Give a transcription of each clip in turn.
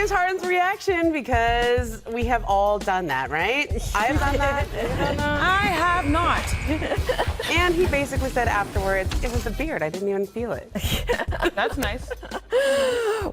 James Harden's reaction because we have all done that, right? I've done that. I have not. And he basically said afterwards, it was the beard. I didn't even feel it. That's nice.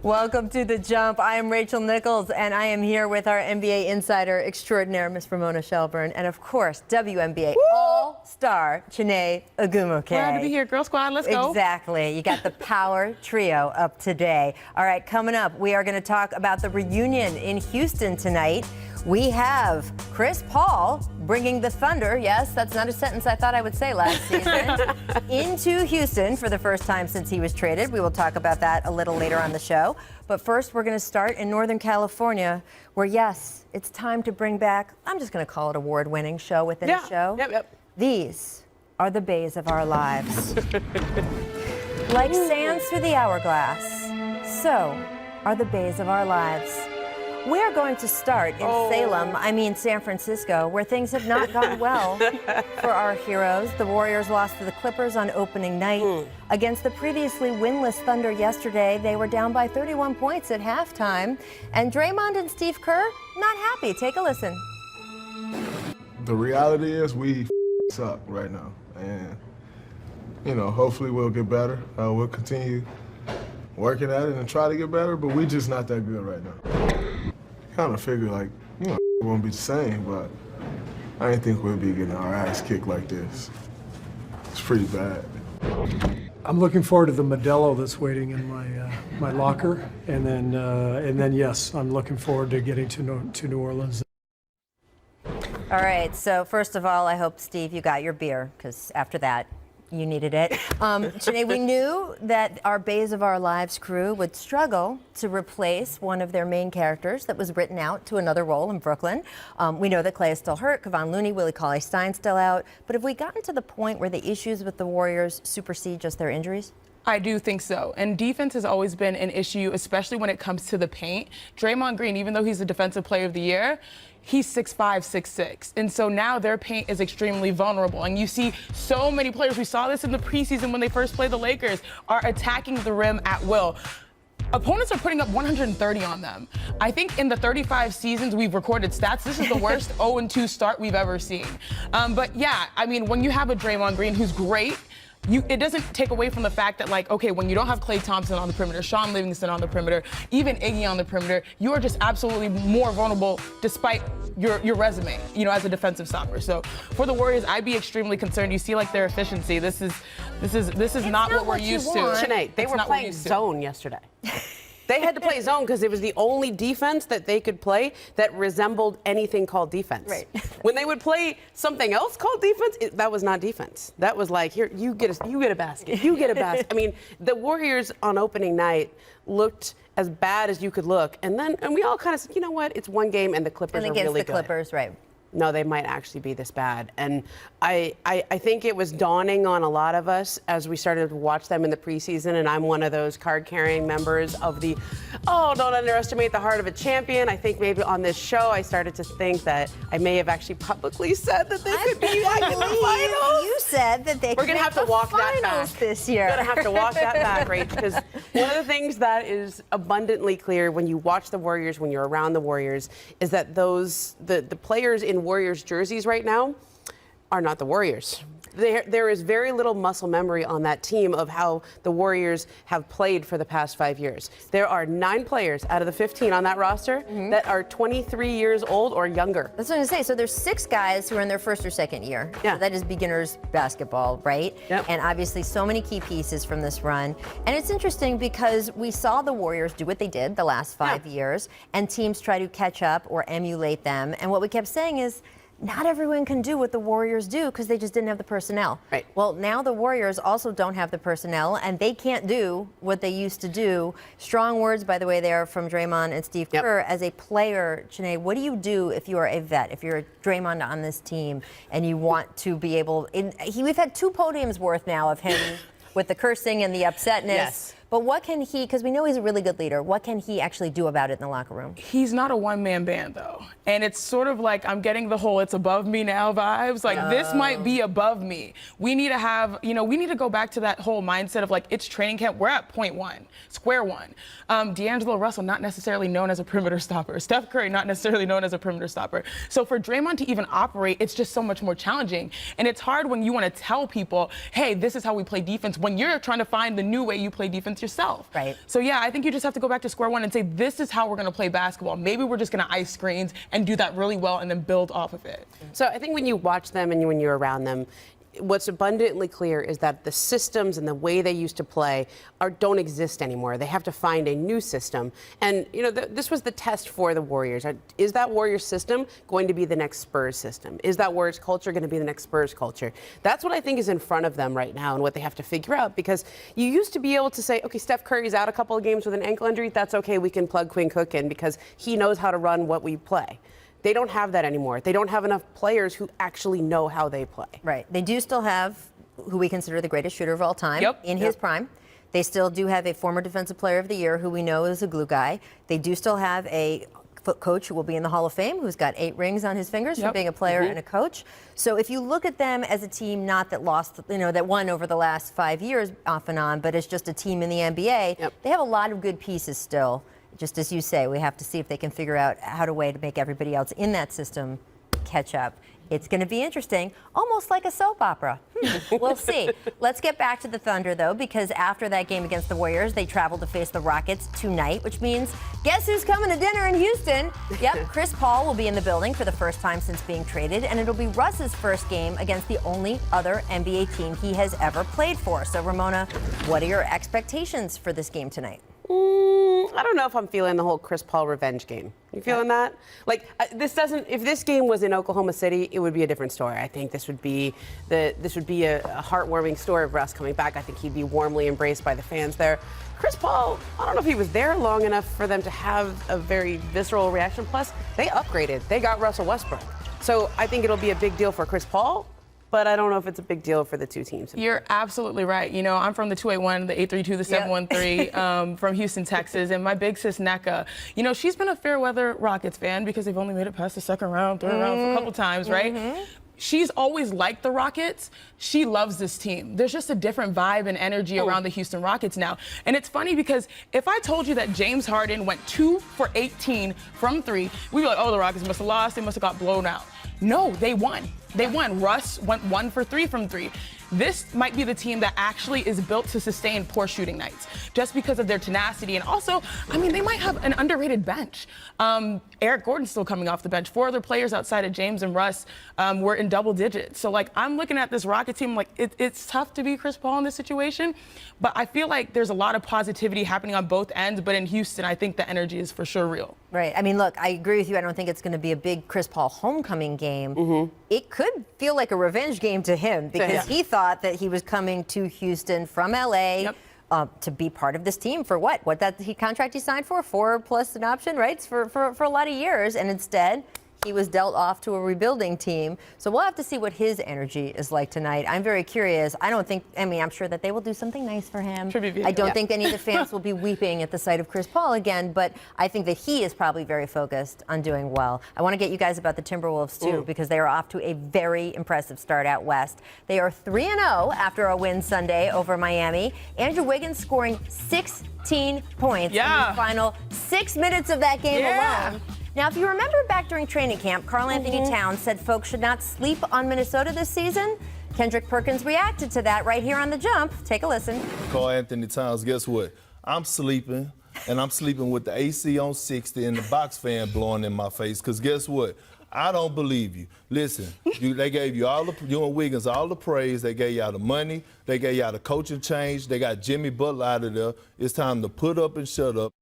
Welcome to The Jump. I am Rachel Nichols, and I am here with our NBA insider extraordinaire, Miss Ramona Shelburne, and of course, WNBA All-Star Chiney Ogwumike. Glad to be here, Girl Squad. Let's go. Exactly. You got the power trio up today. All right, coming up, we are going to talk about the reunion in Houston tonight. We have Chris Paul bringing the Thunder, yes, that's not a sentence I thought I would say last season, into Houston for the first time since he was traded. We will talk about that a little later on the show. But first, we're going to start in Northern California, where, yes, it's time to bring back, I'm just going to call it award-winning show within a show. Yep. These are the bays of our lives. Like sands through the hourglass, so are the bays of our lives. We're going to start in San Francisco, where things have not gone well for our heroes. The Warriors lost to the Clippers on opening night. Against the previously winless Thunder yesterday, they were down by 31 points at halftime. And Draymond and Steve Kerr, not happy. Take a listen. The reality is we suck right now. And, you know, hopefully we'll get better. We'll continue working at it and try to get better, but we're just not that good right now. Kind of figure like, you know, it won't be the same, but I didn't think we'd be getting our ass kicked like this. It's pretty bad. I'm looking forward to the Modelo that's waiting in my locker, and then yes, I'm looking forward to getting to New Orleans. All right, so first of all, I hope, Steve, you got your beer, because after that, you needed it. Chiney, we knew that our Bays of Our Lives crew would struggle to replace one of their main characters that was written out to another role in Brooklyn. We know that Klay is still hurt, Kevon Looney, Willie Cauley-Stein still out. But have we gotten to the point where the issues with the Warriors supersede just their injuries? I do think so. And defense has always been an issue, especially when it comes to the paint. Draymond Green, even though he's the Defensive Player of the Year, he's 6'5", 6'6". And so now their paint is extremely vulnerable. And you see so many players, we saw this in the preseason when they first played the Lakers, are attacking the rim at will. Opponents are putting up 130 on them. I think in the 35 seasons we've recorded stats, this is the worst 0-2 start we've ever seen. But yeah, I mean, when you have a Draymond Green who's great, it doesn't take away from the fact that, like, okay, when you don't have Klay Thompson on the perimeter, Sean Livingston on the perimeter, even Iggy on the perimeter, you are just absolutely more vulnerable despite your resume, you know, as a defensive stopper. So for the Warriors, I'd be extremely concerned. You see, like, their efficiency. This is not what we're used to. Chiney, they were playing zone yesterday. They had to play zone because it was the only defense that they could play that resembled anything called defense. Right. When they would play something else called defense, that was not defense. That was like, here, you get a basket. You get a basket. I mean, the Warriors on opening night looked as bad as you could look. And we all kind of said, you know what? It's one game and the Clippers are really good. And against the Clippers, right. No, they might actually be this bad. And I think it was dawning on a lot of us as we started to watch them in the preseason, and I'm one of those card-carrying members of the, don't underestimate the heart of a champion. I think maybe on this show I started to think that I may have actually publicly said that they could be back in the finals. You said that they We're going to have to walk that back this year. We're going to have to walk that back, Rach, because one of the things that is abundantly clear when you watch the Warriors, when you're around the Warriors, is that the players in Warriors jerseys right now are not the Warriors. There is very little muscle memory on that team of how the Warriors have played for the past 5 years. There are 9 players out of the 15 on that roster that are 23 years old or younger. That's what I'm going to say. So there's 6 guys who are in their first or second year. Yeah. So that is beginners basketball, right? Yep. And obviously so many key pieces from this run. And it's interesting because we saw the Warriors do what they did the last 5 years, and teams try to catch up or emulate them. And what we kept saying is, not everyone can do what the Warriors do because they just didn't have the personnel. Right. Well, now the Warriors also don't have the personnel, and they can't do what they used to do. Strong words, by the way, there from Draymond and Steve Kerr. As a player, Chiney, what do you do if you are a vet, if you're a Draymond on this team, and you want to be able... we've had 2 podiums worth now of him with the cursing and the upsetness. Yes. But what can he, because we know he's a really good leader, what can he actually do about it in the locker room? He's not a one-man band, though. And it's sort of like I'm getting the whole it's above me now vibes. Like, this might be above me. We need to have, we need to go back to that whole mindset of, like, it's training camp. We're at point one, square one. D'Angelo Russell, not necessarily known as a perimeter stopper. Steph Curry, not necessarily known as a perimeter stopper. So for Draymond to even operate, it's just so much more challenging. And it's hard when you want to tell people, hey, this is how we play defense, when you're trying to find the new way you play defense yourself. Right. So yeah, I think you just have to go back to square one and say, this is how we're going to play basketball. Maybe we're just going to ice screens and do that really well and then build off of it. So I think when you watch them and when you're around them, what's abundantly clear is that the systems and the way they used to play don't exist anymore. They have to find a new system. And, this was the test for the Warriors. Is that Warriors system going to be the next Spurs system? Is that Warriors culture going to be the next Spurs culture? That's what I think is in front of them right now and what they have to figure out, because you used to be able to say, okay, Steph Curry's out a couple of games with an ankle injury. That's okay. We can plug Quinn Cook in because he knows how to run what we play. They don't have that anymore. They don't have enough players who actually know how they play. Right. They do still have who we consider the greatest shooter of all time in his prime. They still do have a former Defensive Player of the Year who we know is a glue guy. They do still have a coach who will be in the Hall of Fame, who's got 8 rings on his fingers for being a player and a coach. So if you look at them as a team, not that lost, that won over the last 5 years off and on, but it's just a team in the NBA, they have a lot of good pieces still. Just as you say, we have to see if they can figure out a way to make everybody else in that system catch up. It's going to be interesting, almost like a soap opera. We'll see. Let's get back to the Thunder, though, because after that game against the Warriors, they traveled to face the Rockets tonight, which means guess who's coming to dinner in Houston? Yep, Chris Paul will be in the building for the first time since being traded, and it'll be Russ's first game against the only other NBA team he has ever played for. So, Ramona, what are your expectations for this game tonight? I don't know if I'm feeling the whole Chris Paul revenge game. You feeling that? Like, if this game was in Oklahoma City, it would be a different story. I think this would be a heartwarming story of Russ coming back. I think he'd be warmly embraced by the fans there. Chris Paul, I don't know if he was there long enough for them to have a very visceral reaction. Plus, they upgraded. They got Russell Westbrook. So I think it'll be a big deal for Chris Paul, but I don't know if it's a big deal for the two teams. You're absolutely right. I'm from the 281, the 832, the 713, from Houston, Texas. And my big sis, Nneka, she's been a Fairweather Rockets fan because they've only made it past the second round, third round for a couple times, right? She's always liked the Rockets. She loves this team. There's just a different vibe and energy around the Houston Rockets now. And it's funny because if I told you that James Harden went 2 for 18 from 3, we'd be like, oh, the Rockets must have lost. They must have got blown out. No, they won. They won. Russ went 1 for 3 from 3. This might be the team that actually is built to sustain poor shooting nights just because of their tenacity. And also, they might have an underrated bench. Eric Gordon's still coming off the bench. 4 other players outside of James and Russ were in double digits. So, I'm looking at this Rocket team, it's tough to be Chris Paul in this situation. But I feel like there's a lot of positivity happening on both ends. But in Houston, I think the energy is for sure real. Right. Look, I agree with you. I don't think it's going to be a big Chris Paul homecoming game. It could feel like a revenge game to him because he thought that he was coming to Houston from LA to be part of this team for what that contract he signed for 4 plus an option, right? For a lot of years. And instead, he was dealt off to a rebuilding team. So we'll have to see what his energy is like tonight. I'm very curious. I'm sure that they will do something nice for him. I don't think any of the fans will be weeping at the sight of Chris Paul again, but I think that he is probably very focused on doing well. I want to get you guys about the Timberwolves, too, because they are off to a very impressive start out west. They are 3-0 after a win Sunday over Miami. Andrew Wiggins scoring 16 points in the final 6 minutes of that game alone. Now, if you remember back during training camp, Karl Anthony Towns said folks should not sleep on Minnesota this season. Kendrick Perkins reacted to that right here on The Jump. Take a listen. Karl Anthony Towns, guess what? I'm sleeping, and I'm sleeping with the AC on 60 and the box fan blowing in my face, because guess what? I don't believe you. Listen, they gave you you and Wiggins all the praise. They gave y'all the money. They gave y'all the coaching change. They got Jimmy Butler out of there. It's time to put up and shut up.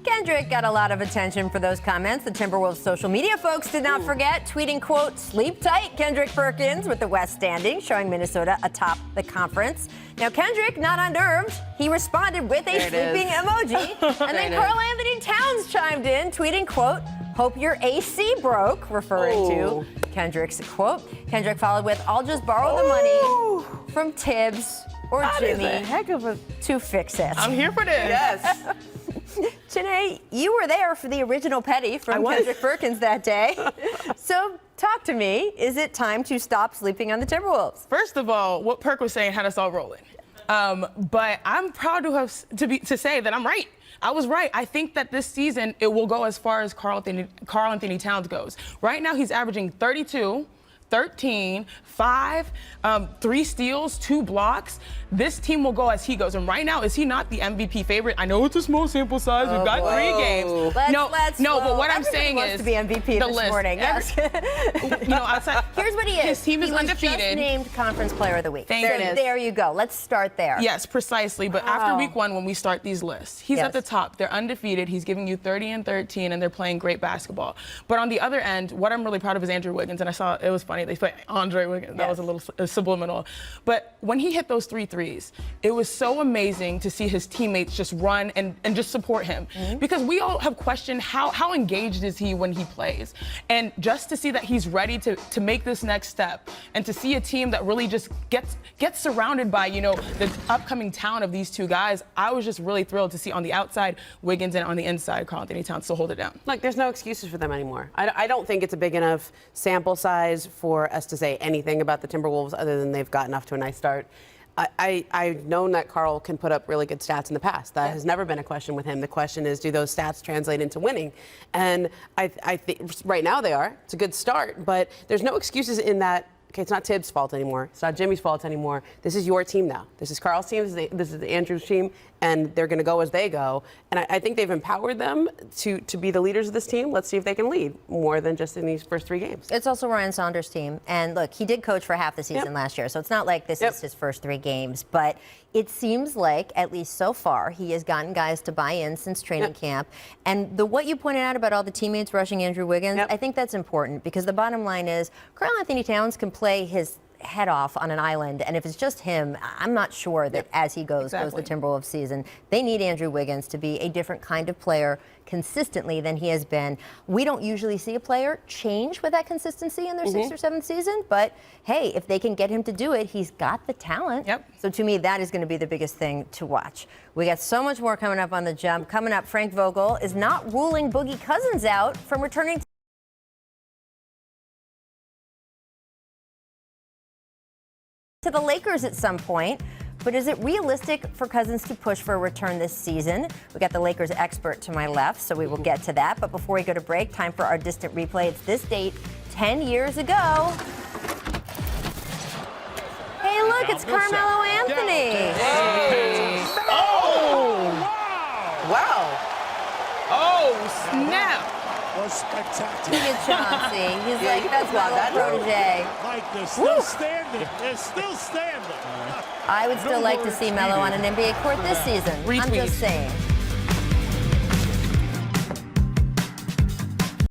Kendrick got a lot of attention for those comments. The Timberwolves social media folks did not forget, tweeting, quote, "Sleep tight, Kendrick Perkins," with the West standing, showing Minnesota atop the conference. Now, Kendrick, not unnerved, he responded with a sleeping emoji. And then Karl Anthony Towns chimed in, tweeting, quote, "Hope your AC broke," referring to Kendrick's quote. Kendrick followed with, "I'll just borrow the money from Tibbs or That is Jimmy a heck of a. to fix it. I'm here for this. Yes. Janae, you were there for the original Petty from Kendrick Perkins that day. So talk to me. Is it time to stop sleeping on the Timberwolves? First of all, what Perk was saying had us all rolling. But I'm proud to say that I'm right. I was right. I think that this season it will go as far as Karl Anthony Towns goes. Right now he's averaging 32, 13, 5, 3 steals, 2 blocks. This team will go as he goes. And right now, is he not the MVP favorite? I know it's a small sample size. We've got 3 games. But what I'm saying wants is to be MVP the this list. morning. Yes. Outside. Here's what he is. His team is he was undefeated. Just named Conference Player of the Week. Thank you. There you go. Let's start there. Yes, precisely. But after week 1, when we start these lists, he's Yes. at the top. They're undefeated. He's giving you 30 and 13, and they're playing great basketball. But on the other end, what I'm really proud of is Andrew Wiggins. And I saw it was funny. They put Andre Wiggins. That was a little subliminal. But when he hit those 3 threes, it was so amazing to see his teammates just run and just support him. Because we all have questioned how engaged is he when he plays. And just to see that he's ready to make this next step and to see a team that really just gets surrounded by, the upcoming talent of these 2 guys, I was just really thrilled to see on the outside Wiggins and on the inside Karl Anthony Towns still hold it down. Like, there's no excuses for them anymore. I don't think it's a big enough sample size for us to say anything about the Timberwolves other than they've gotten off to a nice start. I've known that Karl can put up really good stats in the past. That has never been a question with him. The question is, do those stats translate into winning? And I think right now they are. It's a good start, but there's no excuses in that. Okay, it's not Tibbs' fault anymore. It's not Jimmy's fault anymore. This is your team now. This is Karl's team. This is Andrew's team, and they're going to go as they go. And I think they've empowered them to be the leaders of this team. Let's see if they can lead more than just in these first 3 games. It's also Ryan Saunders' team. And look, he did coach for half the season last year, so it's not like this is his first 3 games. But it seems like, at least so far, he has gotten guys to buy in since training camp. And what you pointed out about all the teammates rushing Andrew Wiggins, I think that's important because the bottom line is Karl Anthony Towns can play his head off on an island, and if it's just him, I'm not sure that as he goes the Timberwolves season. They need Andrew Wiggins to be a different kind of player consistently than he has been. We don't usually see a player change with that consistency in their 6th or 7th season, but hey, if they can get him to do it, he's got the talent. So to me, that is going to be the biggest thing to watch. We got so much more coming up on The Jump. Coming up, Frank Vogel is not ruling Boogie Cousins out from returning to the Lakers at some point. But is it realistic for Cousins to push for a return this season? We got the Lakers expert to my left, so we will get to that. But before we go to break, time for our distant replay. It's this date 10 years ago. Hey, look, it's Carmelo Anthony. Hey. Oh! Wow. Oh, snap. Was spectacular. Look at Chauncey. He's like, you that's can my applaud little that. protege. Like they're still standing. They're still standing. I would still like to see Melo on an NBA court this season. I'm Retweet. just saying.